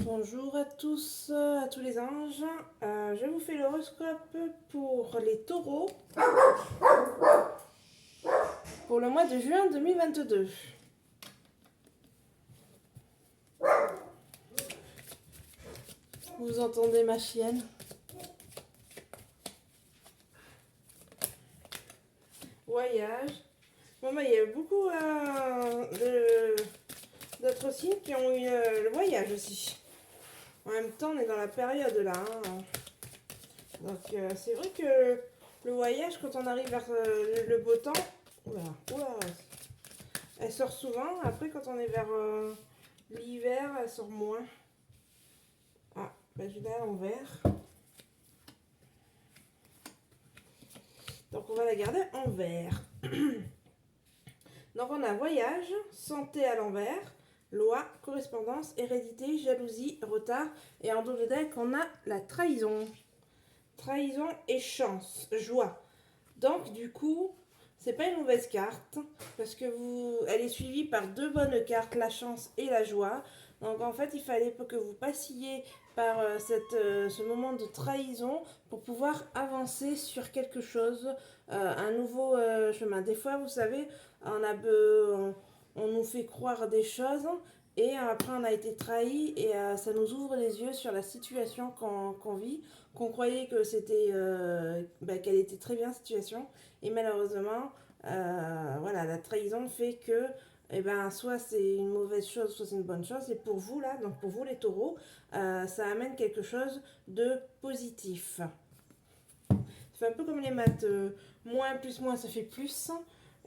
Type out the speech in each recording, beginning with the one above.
Bonjour à tous les anges. Je vous fais l'horoscope pour les taureaux pour le mois de juin 2022. Vous entendez ma chienne? Voyage. Bon, bah, il y a beaucoup d'autres signes qui ont eu le voyage aussi. En même temps, on est dans la période là, hein. Donc, c'est vrai que le voyage, quand on arrive vers le beau temps, oula, oula, elle sort souvent. Après, quand on est vers l'hiver, elle sort moins. Ah, bah, je l'ai à l'envers. Donc, on va la garder en vert. Donc, on a voyage, santé à l'envers, loi, correspondance, hérédité, jalousie, retard. Et en double deck, on a la trahison. Trahison et chance, joie. Donc, du coup, c'est pas une mauvaise carte parce que elle est suivie par deux bonnes cartes, la chance et la joie. Donc, en fait, il fallait que vous passiez par ce moment de trahison pour pouvoir avancer sur quelque chose, un nouveau chemin. Des fois, vous savez, on nous fait croire des choses et après on a été trahi et ça nous ouvre les yeux sur la situation qu'on vit, qu'on croyait que qu'elle était très bien situation et malheureusement voilà, la trahison fait que soit c'est une mauvaise chose, soit c'est une bonne chose. Et pour vous, là, donc pour vous les taureaux, ça amène quelque chose de positif. C'est un peu comme les maths, moins plus moins, ça fait plus.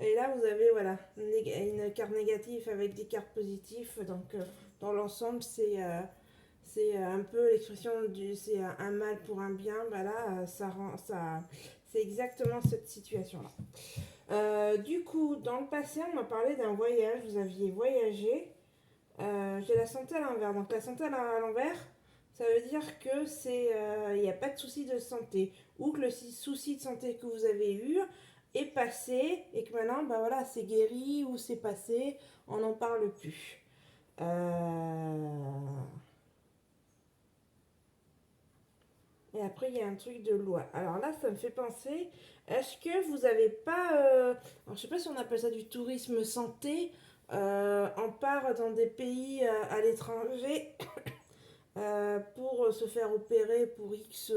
Et là, vous avez voilà, une carte négative avec des cartes positives. Donc, dans l'ensemble, c'est un peu l'expression du c'est un mal pour un bien. Bah là, c'est exactement cette situation-là. Du coup, dans le passé, on m'a parlé d'un voyage. Vous aviez voyagé. J'ai la santé à l'envers. Donc la santé à l'envers, ça veut dire que il n'y a pas de souci de santé ou que le souci de santé que vous avez eu est passé et que maintenant, bah voilà, c'est guéri ou c'est passé, on n'en parle plus. Et après, il y a un truc de loi. Alors là, ça me fait penser, est-ce que vous n'avez pas... alors, je sais pas si on appelle ça du tourisme santé. On part dans des pays à l'étranger pour se faire opérer pour X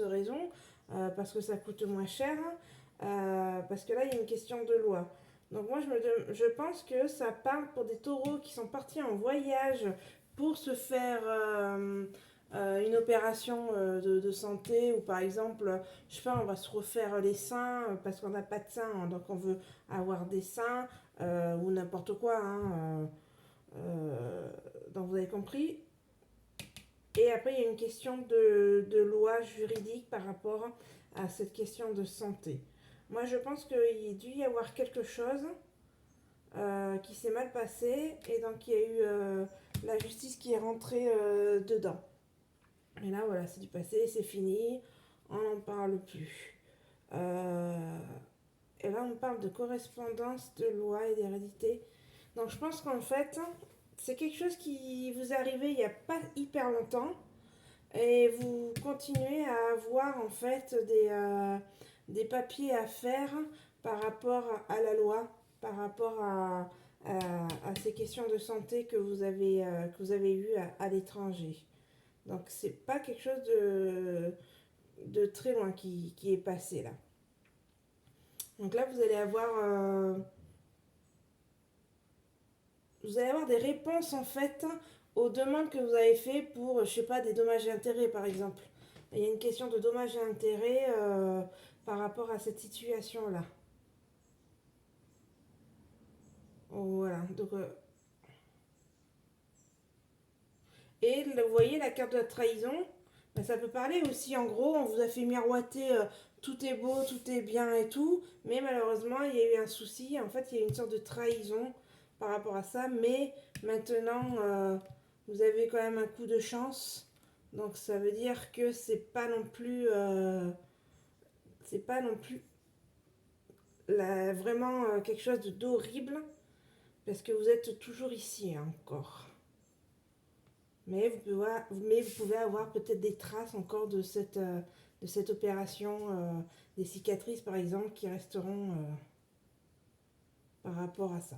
raisons, parce que ça coûte moins cher, parce que là, il y a une question de loi. Donc moi, je pense que ça parle pour des taureaux qui sont partis en voyage pour se faire une opération de santé, ou par exemple, je sais pas, on va se refaire les seins parce qu'on n'a pas de seins, hein, donc on veut avoir des seins, ou n'importe quoi, hein, donc vous avez compris. Et après, il y a une question de loi juridique par rapport à cette question de santé. Moi, je pense qu'il a dû y avoir quelque chose qui s'est mal passé et donc il y a eu la justice qui est rentrée dedans. Et là, voilà, c'est du passé, c'est fini, on n'en parle plus. Euh, et là, on parle de correspondance, de loi et d'hérédité. Donc, je pense qu'en fait, c'est quelque chose qui vous est arrivé il n'y a pas hyper longtemps et vous continuez à avoir en fait des papiers à faire par rapport à la loi, par rapport à ces questions de santé que vous avez eues à l'étranger. Donc c'est pas quelque chose de très loin qui est passé là. Donc là vous allez avoir des réponses en fait aux demandes que vous avez fait pour, je sais pas, des dommages et intérêts par exemple. Il y a une question de dommages et intérêts par rapport à cette situation-là. Voilà. Donc, et vous voyez la carte de la trahison, ben, ça peut parler aussi en gros, on vous a fait miroiter tout est beau, tout est bien et tout, mais malheureusement il y a eu un souci, en fait il y a eu une sorte de trahison par rapport à ça, mais maintenant vous avez quand même un coup de chance, donc ça veut dire que c'est pas non plus vraiment quelque chose d'horrible, parce que vous êtes toujours ici hein, encore. Mais vous pouvez avoir peut-être des traces encore de cette opération, des cicatrices par exemple, qui resteront par rapport à ça.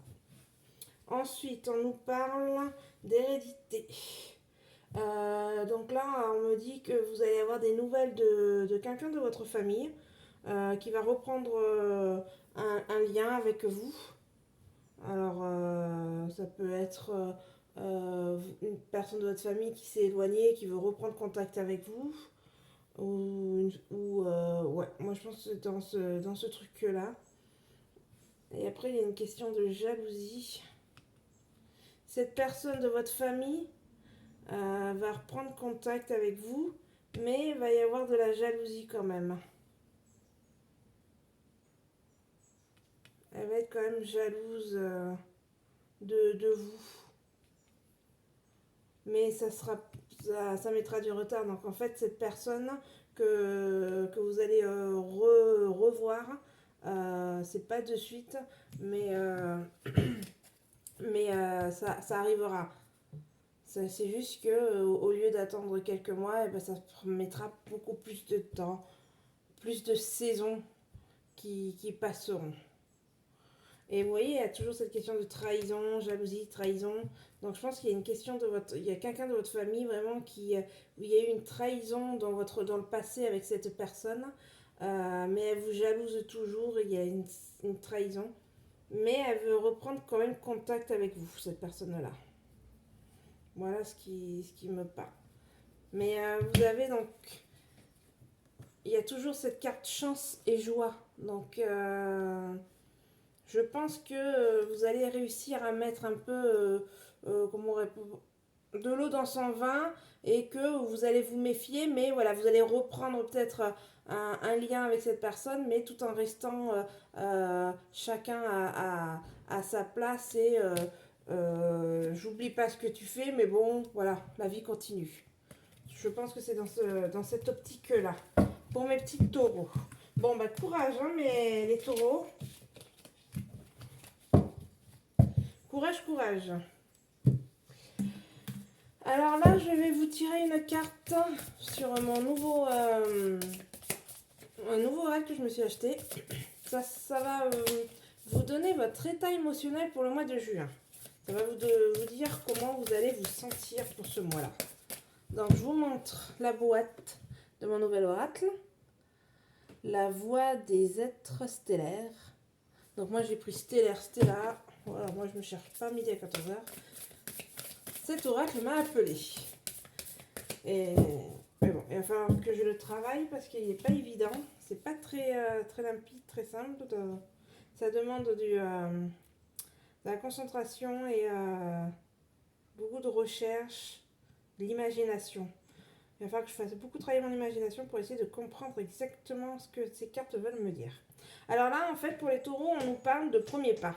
Ensuite, on nous parle d'hérédité. Donc là, on me dit que vous allez avoir des nouvelles de quelqu'un de votre famille qui va reprendre un lien avec vous. Alors, ça peut être une personne de votre famille qui s'est éloignée, qui veut reprendre contact avec vous. Ouais, moi je pense que c'est dans ce truc-là. Et après, il y a une question de jalousie. Cette personne de votre famille va reprendre contact avec vous, mais il va y avoir de la jalousie quand même. Elle va être quand même jalouse de vous. Mais ça mettra du retard. Donc en fait, cette personne que vous allez revoir, c'est pas de suite, mais, ça arrivera. C'est juste que au lieu d'attendre quelques mois, eh ben, ça mettra beaucoup plus de temps, plus de saisons qui passeront. Et vous voyez, il y a toujours cette question de trahison, jalousie, trahison. Donc je pense qu'il y a une question il y a quelqu'un de votre famille vraiment où il y a eu une trahison dans le passé avec cette personne, mais elle vous jalouse toujours, il y a une trahison. Mais elle veut reprendre quand même contact avec vous, cette personne-là. Voilà ce qui me parle. Mais vous avez donc, il y a toujours cette carte chance et joie. Donc je pense que vous allez réussir à mettre un peu de l'eau dans son vin et que vous allez vous méfier, mais voilà, vous allez reprendre peut-être un lien avec cette personne, mais tout en restant chacun à sa place et j'oublie pas ce que tu fais, mais bon, voilà, la vie continue. Je pense que c'est dans cette optique-là. Pour mes petits taureaux. Bon, bah courage, hein, les taureaux. Courage, courage. Alors là, je vais vous tirer une carte sur un nouveau oracle que je me suis acheté. Ça va vous donner votre état émotionnel pour le mois de juin. Ça va vous dire comment vous allez vous sentir pour ce mois-là. Donc, je vous montre la boîte de mon nouvel oracle. La voix des êtres stellaires. Donc, moi, j'ai pris stellaire, Stella. Voilà, moi, je ne me cherche pas midi à 14h. Cet oracle m'a appelé. Mais bon, il va falloir que je le travaille parce qu'il n'est pas évident. C'est pas très limpide, très simple. Ça demande de la concentration et beaucoup de recherche, de l'imagination. Il va falloir que je fasse beaucoup travailler mon imagination pour essayer de comprendre exactement ce que ces cartes veulent me dire. Alors là, en fait, pour les taureaux, on nous parle de premier pas.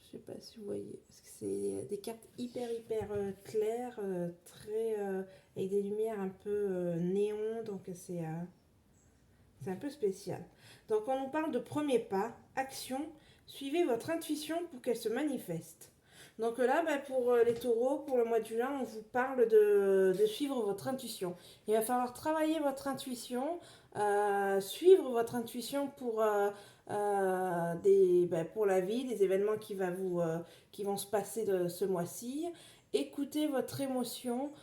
Je sais pas si vous voyez, parce que c'est des cartes hyper claires, avec des lumières un peu néon, donc c'est un peu spécial. Donc on nous parle de premier pas, action, suivez votre intuition pour qu'elle se manifeste. Donc là, bah, pour les taureaux, pour le mois de juin, on vous parle de suivre votre intuition. Il va falloir travailler votre intuition, suivre votre intuition pour la vie, des événements qui vont se passer ce mois-ci. Écoutez votre émotion,